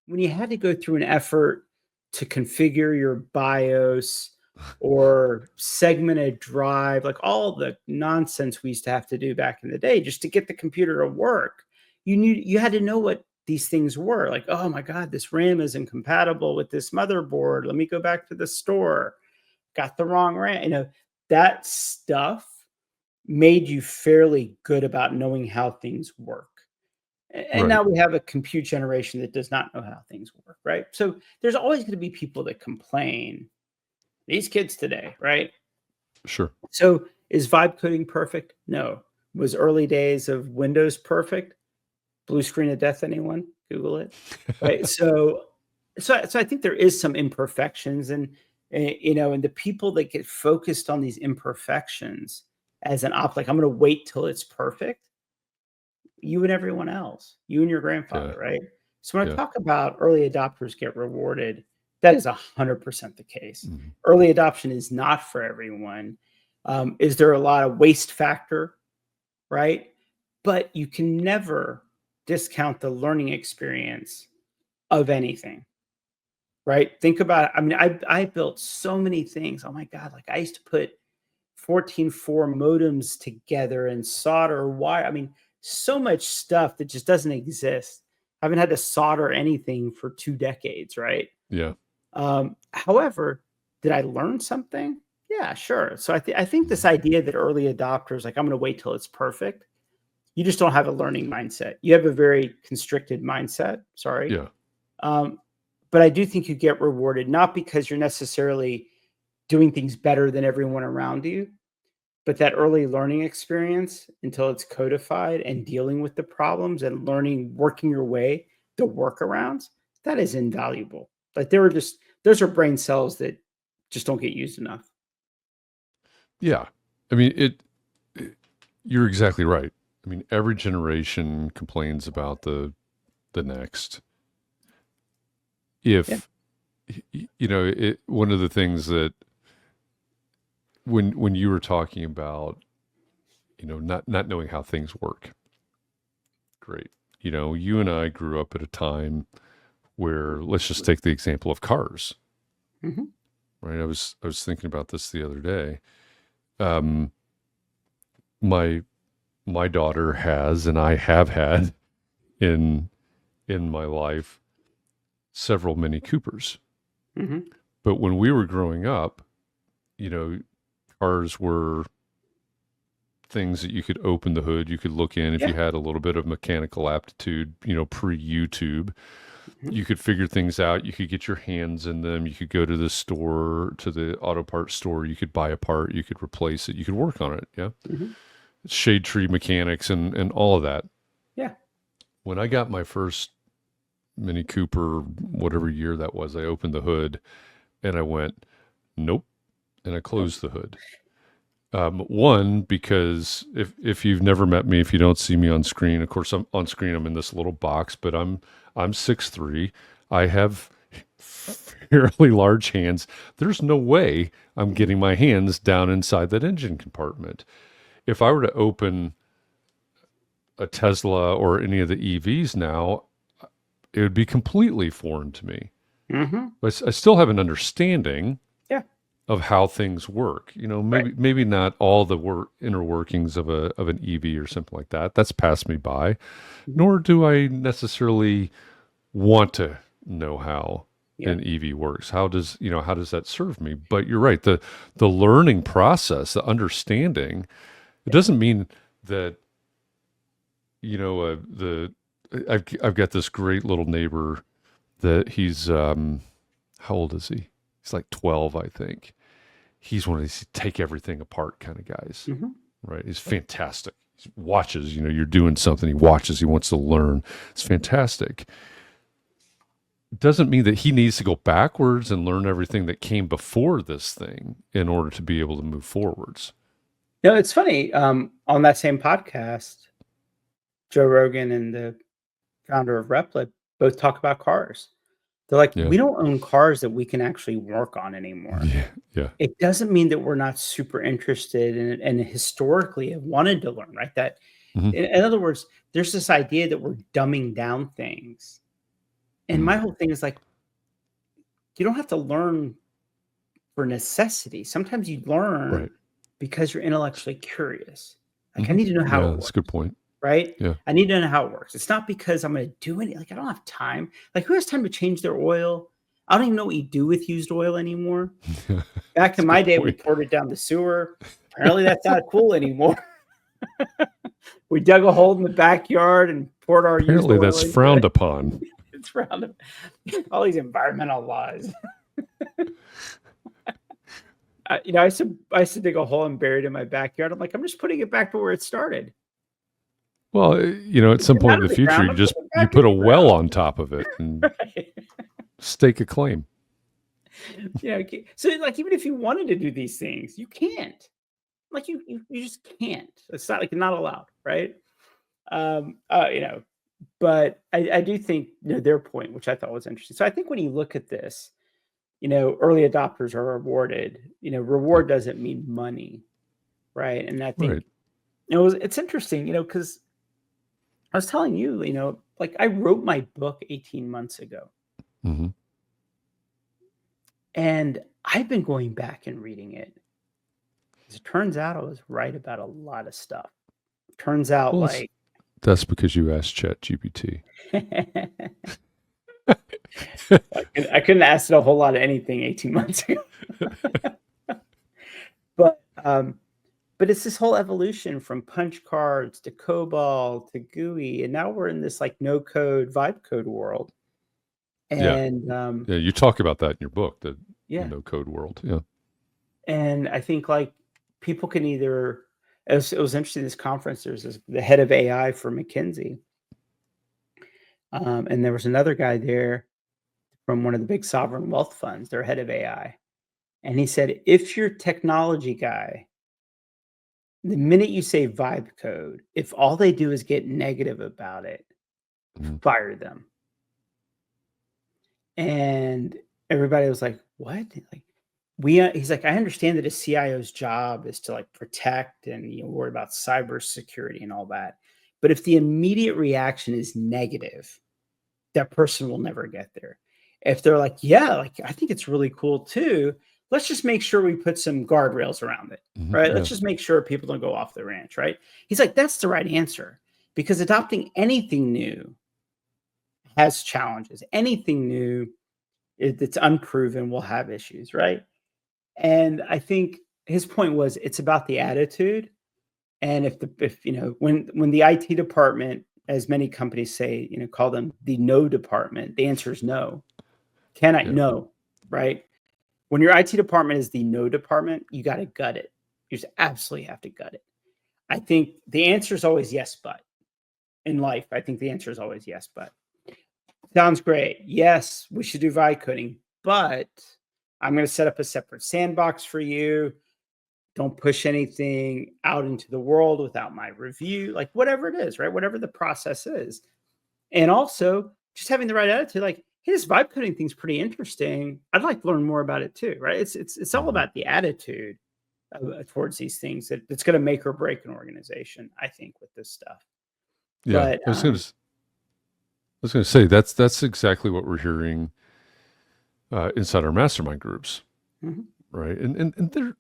when you had to go through an effort to configure your BIOS or segment a drive, like all the nonsense we used to have to do back in the day just to get the computer to work. You had to know what these things were. Like, oh my God, this RAM isn't compatible with this motherboard. Let me go back to the store. Got the wrong RAM. That stuff made you fairly good about knowing how things work. And Right. now we have a compute generation that does not know how things work, right? So there's always going to be people that complain. These kids today, right? Sure. So is vibe coding perfect? No. Was early days of Windows perfect? Blue screen of death, anyone? Google it. Right. So I think there is some imperfections, and and the people that get focused on these imperfections as an like I'm going to wait till it's perfect. You and everyone else, you and your Yeah. grandfather, right? So when I Yeah. talk about early adopters get rewarded, that is 100% the case. Mhm. Early adoption is not for everyone. Is there a lot of waste factor, right? But you can never discount the learning experience of anything, right? Think about it. I mean, I built so many things. Oh my God, like I used to put 14.4 modems together and solder wire. I mean, so much stuff that just doesn't exist. I haven't had to solder anything for 2 decades, right? Yeah. However, did I learn something? Yeah, sure. So I think this idea that early adopters, like I'm going to wait till it's perfect, you just don't have a learning mindset. You have a very constricted mindset. Sorry. Yeah. Um, but I do think you get rewarded, not because you're necessarily doing things better than everyone around you, but that early learning experience until it's codified and dealing with the problems and learning, working your way, the workarounds, that is invaluable. Like those are brain cells that just don't get used enough. Yeah. I mean, you're exactly right. I mean, every generation complains about the next. Yeah. If one of the things that when you were talking about, not knowing how things work. Great. You and I grew up at a time where, let's just take the example of cars, Mhm. right? I was thinking about this the other day. Um, my my daughter has, and I have had in my life several Mini Coopers. Mhm. But when we were growing up, you know, cars were things that you could open the hood, you could look in if you Yeah. had a little bit of mechanical aptitude, pre YouTube. Mhm. You could figure things out. You could get your hands in them. You could go to the store, to the auto parts store. You could buy a part. You could replace it. You could work on it. Yeah. Mhm. Shade tree mechanics and all of that. Yeah. When I got my first Mini Cooper, whatever year that was, I opened the hood and I went, nope. And I Nope. closed the hood. One, because if you've never met me, if you don't see me on screen, of course I'm on screen. I'm in this little box, but I'm 6'3". I have fairly large hands. There's no way I'm getting my hands down inside that engine compartment. If I were to open a Tesla or any of the EVs now, it would be completely foreign to me. Mhm. But I still have an understanding Yeah. of how things work. Right. Maybe not all the inner workings of an EV or something like that. That's passed me by. Mhm. Nor do I necessarily want to know how Yeah. an EV works. How does that serve me? But you're right. The learning process, the understanding, it Yeah. doesn't mean that the I've got this great little neighbor that he's how old is he? He's like 12, I think. He's one of these take everything apart kind of guys, Mhm. right? He's fantastic. He watches, you're doing something. He watches. He wants to learn. It's fantastic. Doesn't mean that he needs to go backwards and learn everything that came before this thing in order to be able to move forwards. It's funny. On that same podcast, Joe Rogan and the founder of Replit both talk about cars. They're like, Yeah. we don't own cars that we can actually work on anymore. Yeah. Yeah. It doesn't mean that we're not super interested in it and historically have wanted to learn, right? That Hmm. in other words, there's this idea that we're dumbing down things. And my whole thing is like, you don't have to learn for necessity. Sometimes you learn Right. because you're intellectually curious. Like, I Hmm. need to know how Yeah, it that's a works, good point. right? Yeah. I need to know how it works. It's not because I'm going to do it. Like, I don't have time. Like, who has time to change their oil? I don't even know what you do with used oil anymore. Back That's in a my good day, we point. poured it down the sewer. Apparently, that's not cool anymore. We dug a hole in the backyard and poured our used Apparently, oil that's into it. frowned upon. It's round all these environmental laws. I used to dig a hole and bury it in my backyard. I'm like, I'm just putting it back to where it started. Well, at It some came point out in of the the future, ground. I'm putting it you back in put a the well ground. on top of it and Right. stake a claim. Yeah. So, like, even if you wanted to do these things, you can't. Like, you just can't. It's not like you're not allowed, right? Um, uh, you know, but I do think their point, which I thought was interesting. So I think when you look at this, early adopters are rewarded. Yeah. Reward doesn't mean money, right? And I think Right. it's interesting, because I was telling you, like I wrote my book 18 months ago, Hmm. and I've been going back and reading it. As it turns out, I was right about a lot of stuff. Turns out, Well, like, that's because you asked ChatGPT. I couldn't ask it a whole lot of anything 18 months ago. But it's this whole evolution from punch cards to COBOL to GUI, and now we're in this like no code, vibe code world. Yeah. And Yeah. You talk about that in your book, the yeah, no code world. Yeah. and I think like people can either. It was interesting. This conference, the head of AI for McKinsey, and there was another guy there from one of the big sovereign wealth funds, their head of AI, and he said, if you're a technology guy, the minute you say vibe code, if all they do is get negative about it, Mhm. fire them. And everybody was like, "What?" Like, he's like, "I understand that a CIO's job is to like protect and worry about cybersecurity and all that. But if the immediate reaction is negative, that person will never get there. If they're like, yeah, like I think it's really cool too, let's just make sure we put some guardrails around it, Mhm. right? Yeah. Let's just make sure people don't go off the ranch, right?" He's like, that's the right answer because adopting anything new has challenges. Anything new that's unproven will have issues, right? And I think his point was it's about the attitude. And if when the IT department, as many companies say, call them the no department, the answer is no. Can I? Yeah. No, right? When your IT department is the no department, you got to gut it. You just absolutely have to gut it. I think the answer is always yes, but in life, I think the answer is always yes, but. Sounds great. Yes, we should do vibe coding, but I'm going to set up a separate sandbox for you. Don't push anything out into the world without my review, like whatever it is, right? Whatever the process is. And also just having the right attitude, like, hey, this vibe coding thing's pretty interesting. I'd like to learn more about it too, right? It's all Mhm. about the attitude towards these things that's going to make or break an organization, I think, with this stuff. Yeah. But I was going to say that's exactly what we're hearing inside our mastermind groups, mhm, right? And they're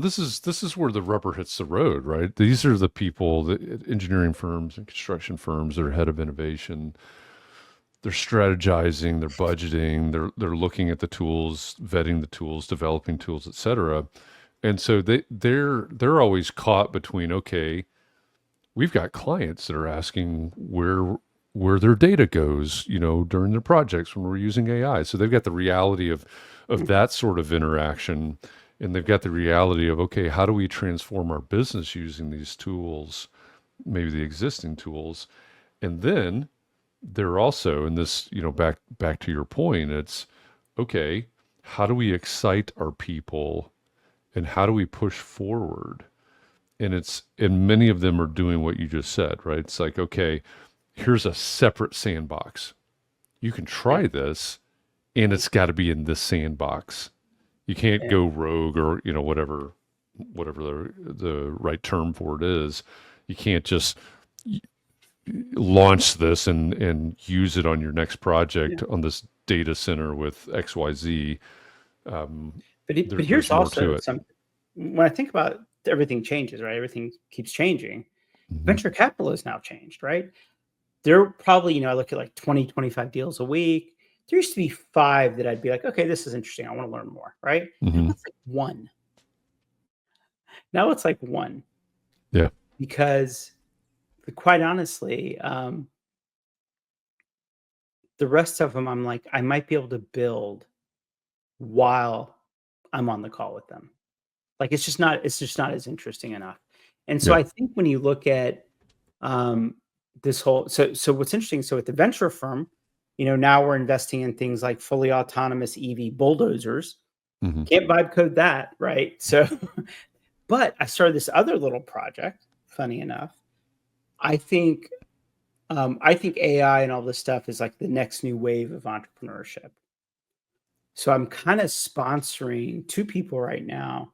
this is where the rubber hits the road, right? These are the people, the engineering firms and construction firms that are head of innovation. They're strategizing, they're budgeting, they're looking at the tools, vetting the tools, developing tools, et cetera. And so they're always caught between, okay, we've got clients that are asking where their data goes, during their projects when we're using AI. So they've got the reality of mhm, that sort of interaction, and they've got the reality of, okay, how do we transform our business using these tools, maybe the existing tools, and then they're also in this, back to your point, it's okay, how do we excite our people and how do we push forward? And many of them are doing what you just said, right? It's like, okay, here's a separate sandbox. You can yeah, try this, and it's got to be in this sandbox. You can't yeah, go rogue or whatever the right term for it is. You can't just launch this and use it on your next Yeah. project on this data center with XYZ. But There's here's more to also it. some when I think about everything changes, right? Everything keeps changing. Hmm. Venture capital has now changed, right? There probably, I look at like 20, 25 deals a week. There used to be five that I'd be like, okay, this is interesting. I want to learn more, right? Now Hmm. it's like one. Now it's like one Yeah. because quite honestly, the rest of them, I'm like, I might be able to build while I'm on the call with them. Like it's just not as interesting enough. And so Yeah. I think when you look at um, this whole so what's interesting, so at the venture firm, now we're investing in things like fully autonomous EV bulldozers. Hmm. Can't vibe code that, right? So, but I started this other little project. Funny enough, I think I think AI and all this stuff is like the next new wave of entrepreneurship. So I'm kind of sponsoring two people right now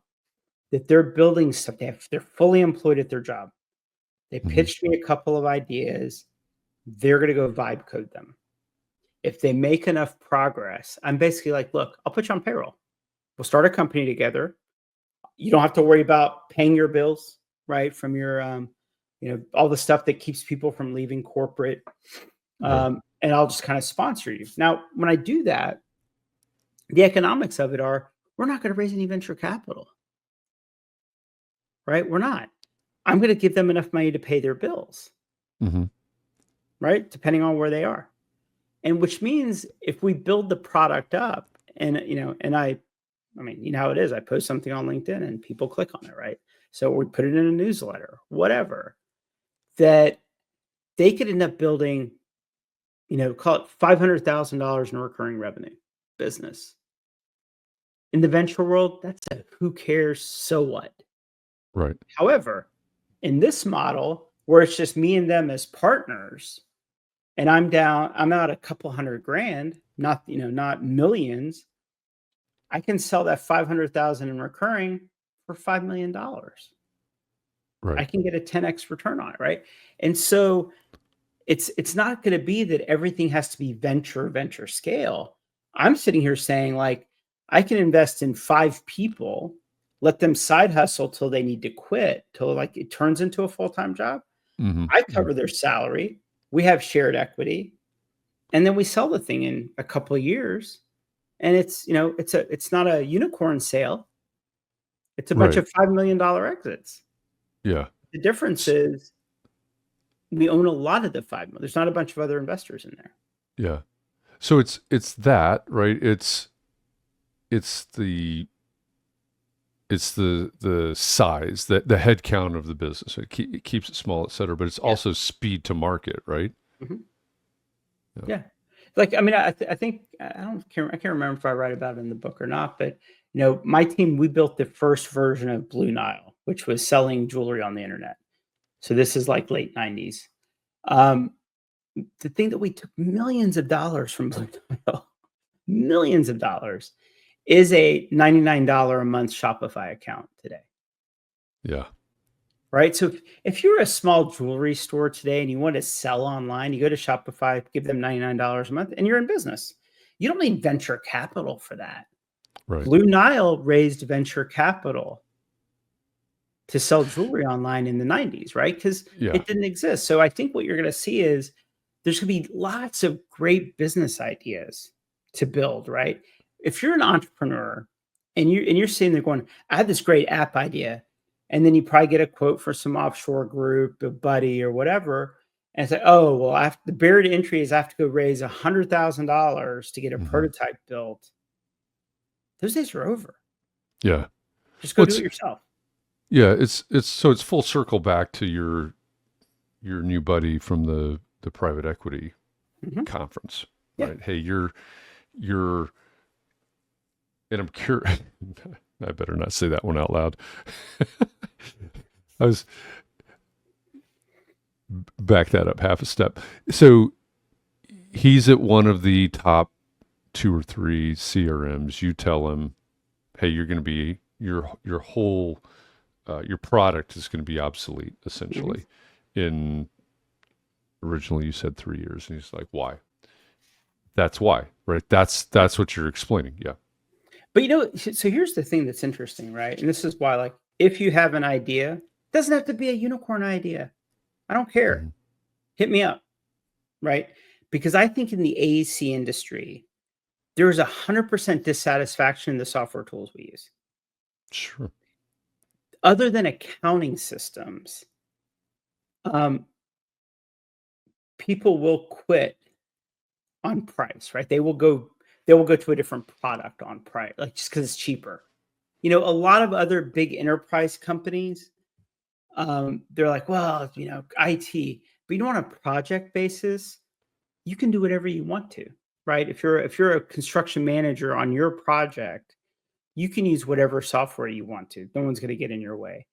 that they're building stuff. They're fully employed at their job. They Hmm. pitched me a couple of ideas. They're going to go vibe code them. If they make enough progress, I'm basically like, look, I'll put you on payroll. We'll start a company together. You don't have to worry about paying your bills, right? From your, all the stuff that keeps people from leaving corporate. Right. And I'll just kind of sponsor you. Now, when I do that, the economics of it are we're not going to raise any venture capital, right? We're not. I'm going to give them enough money to pay their bills, Hmm. right? Depending on where they are. And which means if we build the product up and, and I mean, you know how it is. I post something on LinkedIn and people click on it, right? So we put it in a newsletter, whatever, that they could end up building, call it $500,000 in recurring revenue business. In the venture world, that's a who cares, so what? Right. However, in this model where it's just me and them as partners, and I'm out a couple hundred grand, not, not millions. I can sell that 500,000 in recurring for $5 million. I Right. can get a 10x return on it, right? And so it's not going to be that everything has to be venture scale. I'm sitting here saying like I can invest in five people, let them side hustle till they need to quit, till like it turns into a full-time job. Hmm. I Yeah. cover their salary. We have shared equity, and then we sell the thing in a couple of years. And it's not a unicorn sale. It's a bunch Right. of $5 million exits. Yeah. The difference S- is we own a lot of the 5 million. There's not a bunch of other investors in there. Yeah. So it's that, right? It's the the size, the head count of the business. It keeps it small, et cetera. But it's Yeah. also speed to market, right? Mhm. Yeah. Yeah. Like, I mean, I think I can't remember if I write about it in the book or not, but my team, we built the first version of Blue Nile, which was selling jewelry on the internet. So this is like late 90s. Um, the thing that we took millions of dollars from Blue Nile, millions of dollars, is a $99 a month Shopify account today. Yeah. Right. So if you're a small jewelry store today and you want to sell online, you go to Shopify, give them $99 a month, and you're in business. You don't need venture capital for that. Right. Blue Nile raised venture capital to sell jewelry online in the 90s, right? Because Yeah. it didn't exist. So I think what you're going to see is there's going to be lots of great business ideas to build, right? If you're an entrepreneur and you're sitting there going, I had this great app idea, and then you probably get a quote for some offshore group, a buddy or whatever, and say, oh, well, the barrier to entry is I have to go raise $100,000 to get a Hmm. prototype built. Those days are over. Yeah. Just go Well, do it yourself. yeah. It's full circle back to your new buddy from the private equity Mhm. conference, Yeah. right? Hey, you're, and I'm curious. I better not say that one out loud. I was back that up half a step. So he's at one of the top two or three CRMs. You tell him, hey, you're going to be your whole your product is going to be obsolete Mhm. essentially in Originally, you said 3 years, and he's like, "Why?" That's why, right? That's what you're explaining. Yeah. But so here's the thing that's interesting, right? And this is why, like, if you have an idea, it doesn't have to be a unicorn idea. I don't care. Hmm. Hit me up, right? Because I think in the AEC industry, there's 100% dissatisfaction in the software tools we use. Sure. Other than accounting systems, um, people will quit on price, right? They will go to a different product on price, like just because it's cheaper. A lot of other big enterprise companies, they're like, well, IT, but on a project basis, you can do whatever you want to, right? If you're a construction manager on your project, you can use whatever software you want to. No one's going to get in your way.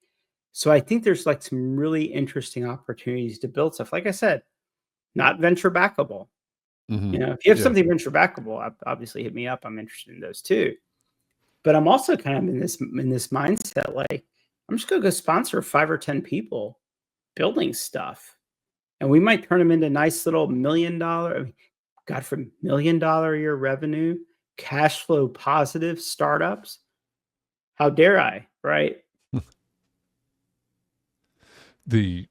So I think there's like some really interesting opportunities to build stuff. Like I said, not venture backable. Hmm. If you have Yeah. something venture backable, obviously hit me up. I'm interested in those too. But I'm also kind of in this mindset, like I'm just gonna go sponsor 5 or 10 people building stuff, and we might turn them into nice little $1 million, God forbid, $1 million a year revenue, cash flow positive startups. How dare I, right? The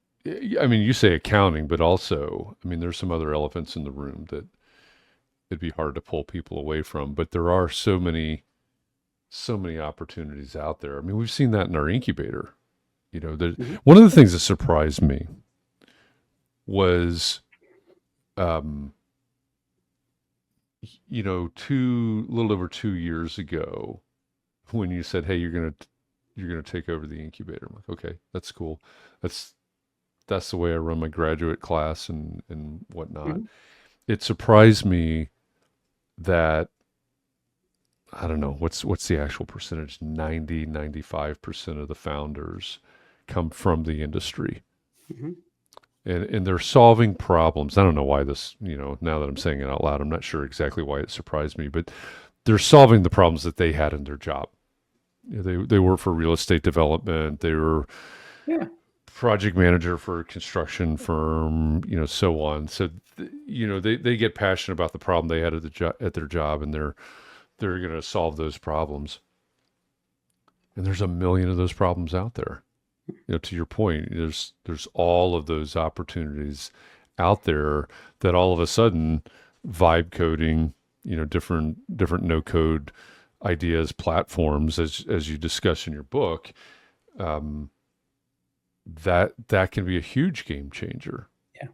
I mean, you say accounting, but also, I mean, there's some other elephants in the room that it'd be hard to pull people away from. But there are so many opportunities out there. I mean, we've seen that in our incubator. Mhm, One of the things that surprised me was, um, two little over 2 years ago, when you said, "Hey, you're gonna take over the incubator." I'm like, "Okay, that's cool. That's that's the way I run my graduate class and whatnot." mhm, It surprised me that I don't know what's the actual percentage. 95% of the founders come from the industry, mhm. and they're solving problems. I don't know why this, now that I'm saying it out loud, I'm not sure exactly why it surprised me, but they're solving the problems that they had in their job. They work for real estate development. They were Yeah. project manager for a construction firm, so on. So, they get passionate about the problem they had at their job, and they're going to solve those problems. And there's a million of those problems out there. To your point, there's all of those opportunities out there that all of a sudden vibe coding, different no code ideas, platforms, as you discuss in your book, um, that can be a huge game changer. Yeah.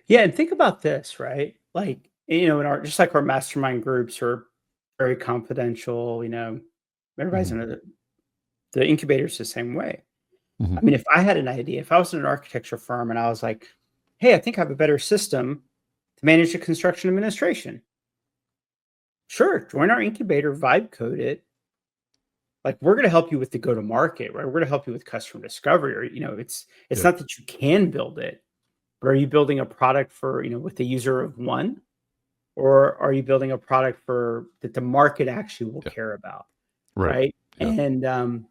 Yeah, and think about this, right? Like, in our just like our mastermind groups are very confidential, everybody's Hmm. in the incubator's the same way. Hmm. I mean, if I had an idea, if I was in an architecture firm and I was like, "Hey, I think I have a better system to manage the construction administration." Sure, join our incubator, vibe code it. Like, we're gonna help you with the go to market, right? We're gonna help you with customer discovery, or it's Yep. not that you can build it, but are you building a product for, with the user of one? Or are you building a product for that the market actually will Yeah. care about, Right. right? Yeah. And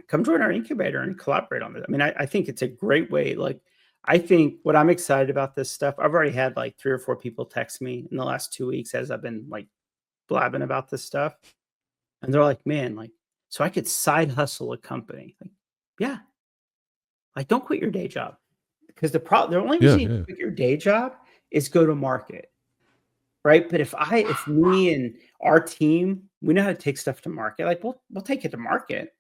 come join our incubator and collaborate on this. I mean, I think it's a great way. Like, I think what I'm excited about this stuff, I've already had like 3 or 4 people text me in the last 2 weeks as I've been like blabbing about this stuff. And they're like, man, like, so I could side hustle a company. Like, yeah, like don't quit your day job. Because the only Yeah. reason you Yeah. quit your day job is go to market. Right? But if me and our team, we know how to take stuff to market, like, we'll take it to market,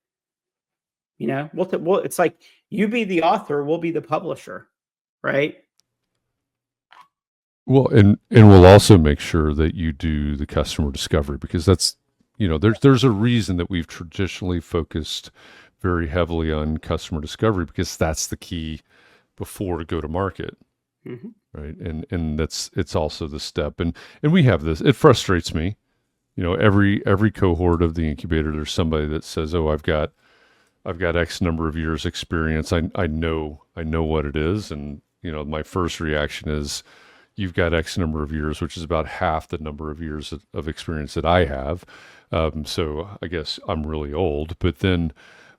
we'll it's like you be the author, we'll be the publisher, right? Well, and we'll also make sure that you do the customer discovery, because that's, there's a reason that we've traditionally focused very heavily on customer discovery, because that's the key before to go to market, Mhm, right? And it's also the step. And we have this. It frustrates me. Every cohort of the incubator, there's somebody that says, "Oh, I've got X number of years experience. I know what it is." And my first reaction is, "You've got X number of years, which is about half the number of years of experience that I have. So I guess I'm really old." But then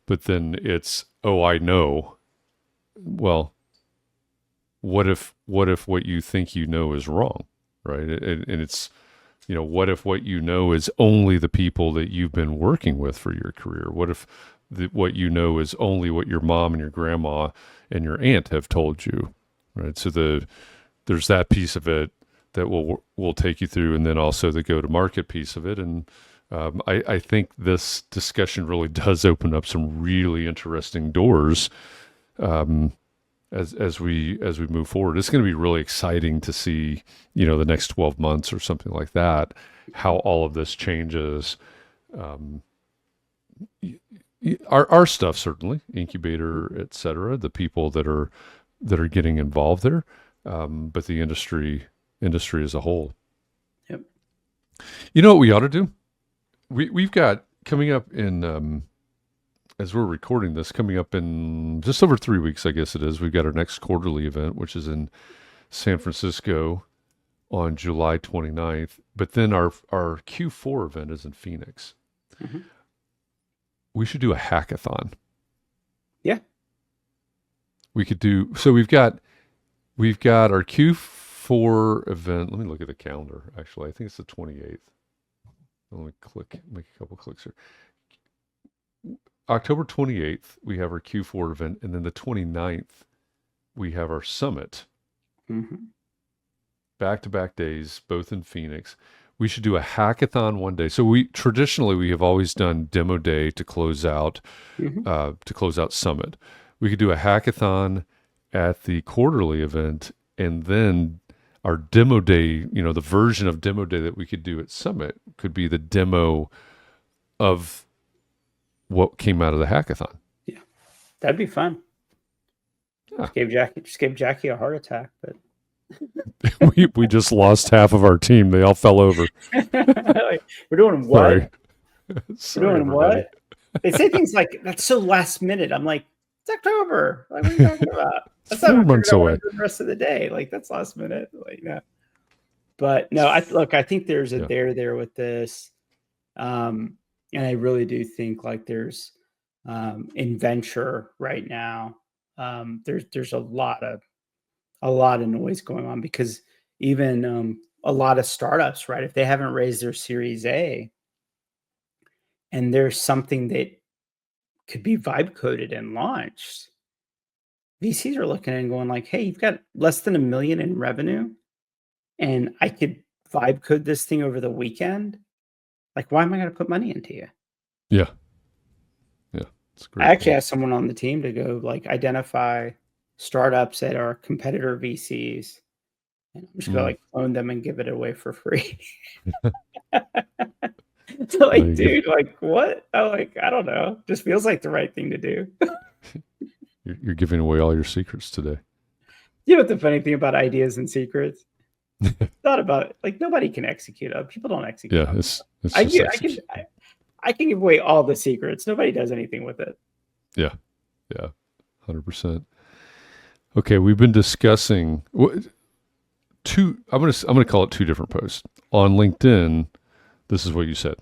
it's, "Oh, I know." Well, what if what you think you know is wrong, right? And it's, what if what you know is only the people that you've been working with for your career? What if what you know is only what your mom and your grandma and your aunt have told you, right? So there's that piece of it that we'll take you through, and then also the go to market piece of it. And I think this discussion really does open up some really interesting doors as we move forward. It's going to be really exciting to see, the next 12 months or something like that, how all of this changes. Our stuff, certainly, incubator, et cetera, the people that are getting involved there, but the industry as a whole. Yep. You know what we ought to do? We've got coming up in as we're recording this, coming up in just over 3 weeks, I guess it is. We've got our next quarterly event, which is in San Francisco on July 29th. But then our Q4 event is in Phoenix. Mm-hmm. We should do a hackathon. Yeah. We could do, so we've got our Q4 event. Let me look at the calendar, actually. I think it's the 28th. Let me make a couple clicks here. October 28th, we have our Q4 event, and then the 29th, we have our summit. Mm-hmm. Back-to-back days, both in Phoenix. We should do a hackathon one day. So we have always done demo day to close out summit. We could do a hackathon at the quarterly event, and then our demo day, the version of demo day that we could do at summit could be the demo of what came out of the hackathon. Yeah, that'd be fun. Yeah. Just gave Jackie a heart attack, but we just lost half of our team. They all fell over. Like, we're doing what? Sorry, we're doing everybody. what? They say things like, that's so last minute. I'm like, it's October. Like, what are you talking about? That's 4 months away. The rest of the day. Like, that's last minute. Like, no. But no, I think there's a there with this. And I really do think like there's in venture right now. There's a lot of noise going on because even a lot of startups, right? If they haven't raised their Series A, and there's something that could be vibe coded and launched, VCs are looking and going like, "Hey, you've got less than $1 million in revenue, and I could vibe code this thing over the weekend. Like, why am I going to put money into you?" Yeah. It's great. I actually asked someone on the team to go like identify startups that are competitor VCs, and I'm just gonna like clone them and give it away for free. So like, dude, like what? I don't know. Just feels like the right thing to do. You're giving away all your secrets today. You know what the funny thing about ideas and secrets? Thought about it. Like nobody can execute them. People don't execute. Yeah, it's I can give away all the secrets. Nobody does anything with it. Yeah, 100%. Okay, we've been discussing two. I'm gonna call it two different posts on LinkedIn. This is what you said.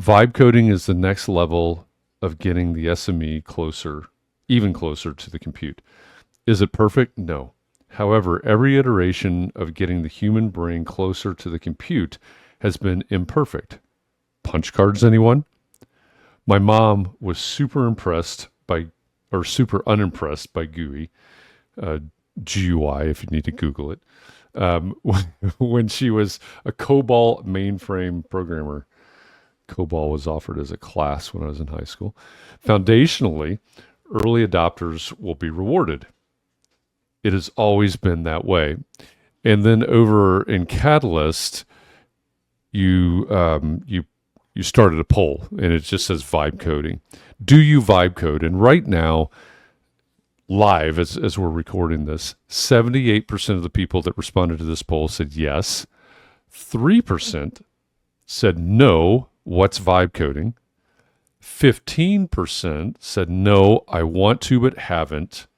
Vibe coding is the next level of getting the SME even closer to the compute. Is it perfect? No. However, every iteration of getting the human brain closer to the compute has been imperfect. Punch cards, anyone? My mom was super unimpressed by GUI, GUI if you need to Google it, when she was a COBOL mainframe programmer. COBOL was offered as a class when I was in high school. Foundationally, early adopters will be rewarded. It has always been that way. And then over in Catalyst, you started a poll, and it just says vibe coding. Do you vibe code? And right now, live as we're recording this, 78% of the people that responded to this poll said yes. 3% said no. What's vibe coding? 15% said no, I want to but haven't.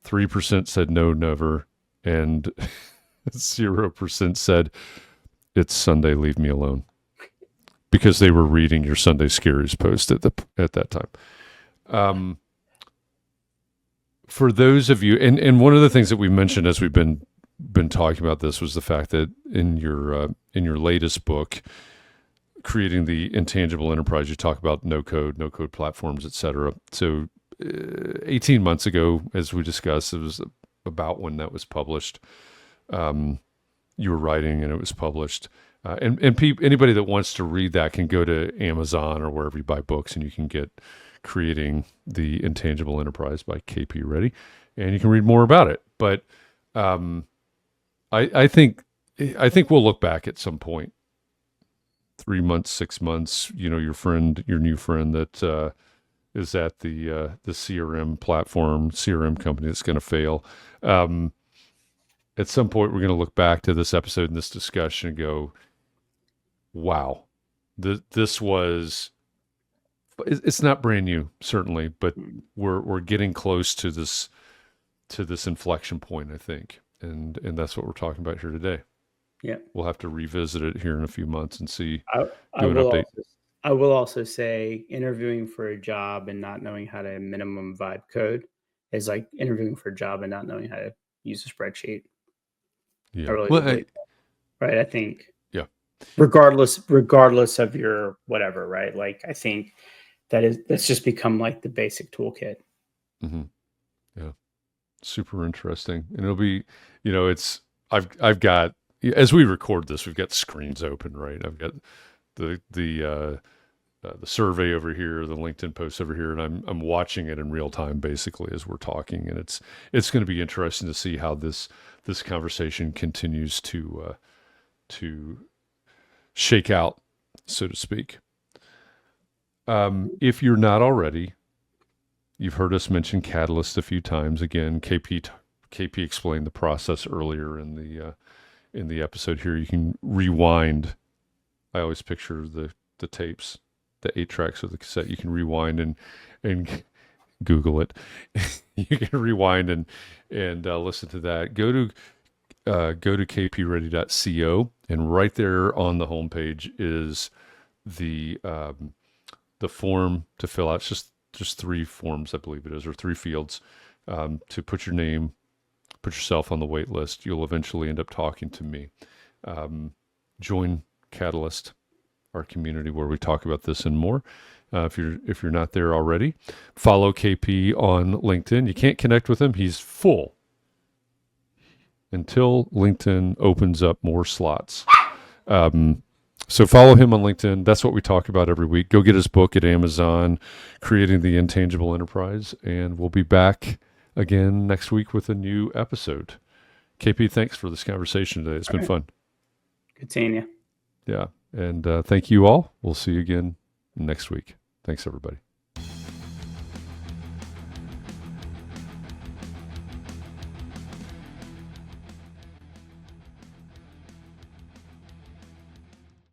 3% said no, never. And 0% said it's Sunday, leave me alone. Because they were reading your Sunday Scaries post at that time. for those of you, and one of the things that we mentioned as we've been talking about this was the fact that in your latest book, creating the intangible enterprise, you talk about no code platforms, et cetera. So 18 months ago, as we discussed, it was about when that was published. You were writing and it was published. Anybody that wants to read that can go to Amazon or wherever you buy books, and you can get Creating the Intangible Enterprise by KP Reddy, and you can read more about it. But I think we'll look back at some point, 3 months, 6 months. You know, your new friend that is at the CRM platform, CRM company that's going to fail. At some point, we're going to look back to this episode and this discussion and go, wow, this was, it's not brand new, certainly, but we're getting close to this inflection point, I think. And that's what we're talking about here today. Yeah. We'll have to revisit it here in a few months and see, I do an will update. I will also say interviewing for a job and not knowing how to minimum vibe code is like interviewing for a job and not knowing how to use a spreadsheet. Yeah. I really Well, believe that. Right. I think yeah. regardless of your whatever, right? Like I think that's just become like the basic toolkit. Mm-hmm. Yeah. Super interesting. And it'll be, I've got, as we record this, we've got screens open, right? I've got the survey over here, the LinkedIn post over here, and I'm watching it in real time basically as we're talking, and it's going to be interesting to see how this conversation continues to shake out, so to speak. If you're not already, you've heard us mention Catalyst a few times. Again, KP explained the process earlier in the episode here. You can rewind. I always picture the tapes, the 8 tracks of the cassette. You can rewind and Google it. You can rewind and listen to that. Go to kpready.co, and right there on the homepage is the form to fill out. It's just 3 forms, I believe it is, or 3 fields to put your name, put yourself on the wait list. You'll eventually end up talking to me. Join Catalyst, our community where we talk about this and more. If you're not there already, follow KP on LinkedIn. You can't connect with him; he's full until LinkedIn opens up more slots. So follow him on LinkedIn. That's what we talk about every week. Go get his book at Amazon, Creating the Intangible Enterprise, and we'll be back again next week with a new episode. KP, thanks for this conversation today. It's been fun. Good seeing you. Yeah. And thank you all. We'll see you again next week. Thanks, everybody.